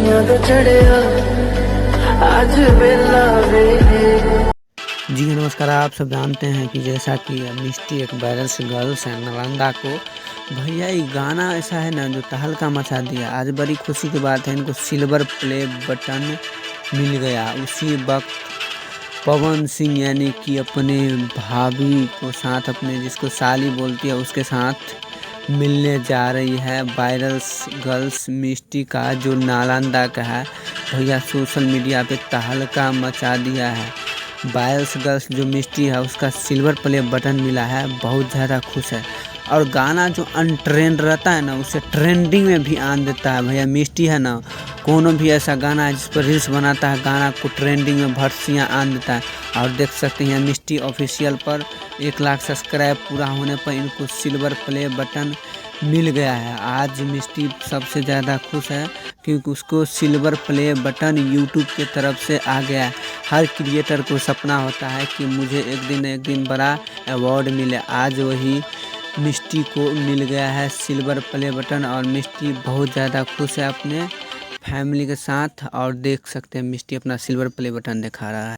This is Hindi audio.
दुनिया तो चढ़िया आज बेला वे। जी नमस्कार। आप सब जानते हैं कि जैसा कि मिष्टी एक वायरल गर्ल्स है नालंदा को, भैया ये गाना ऐसा है ना जो तहलका मचा दिया। आज बड़ी खुशी की बात है, इनको सिल्वर प्ले बटन मिल गया। उसी वक्त पवन सिंह यानी कि अपने भाभी को साथ, अपने जिसको साली बोलती है उसके साथ मिलने जा रही है वायरल गर्ल्स मिष्टी का, जो नालंदा का है। भैया सोशल मीडिया पे तहलका मचा दिया है। वायरल गर्ल्स जो मिष्टी है उसका सिल्वर प्ले बटन मिला है, बहुत ज़्यादा खुश है। और गाना जो अनट्रेंड रहता है ना उसे ट्रेंडिंग में भी आन देता है। भैया मिष्टी है ना, कोनो भी ऐसा गाना है जिस पर रील्स बनाता है, गाना को ट्रेंडिंग में भर्सियाँ आन देता है। और देख सकते हैं मिष्टी ऑफिशियल पर 1 लाख सब्सक्राइब पूरा होने पर इनको सिल्वर प्ले बटन मिल गया है। आज मिष्टी सबसे ज़्यादा खुश है क्योंकि उसको सिल्वर प्ले बटन यूट्यूब की तरफ से आ गया है। हर क्रिएटर को सपना होता है कि मुझे एक दिन बड़ा अवार्ड मिले। आज वही मिष्टी को मिल गया है सिल्वर प्ले बटन, और मिष्टी बहुत ज़्यादा खुश है अपने फैमिली के साथ। और देख सकते हैं मिष्टी अपना सिल्वर प्ले बटन दिखा रहा है।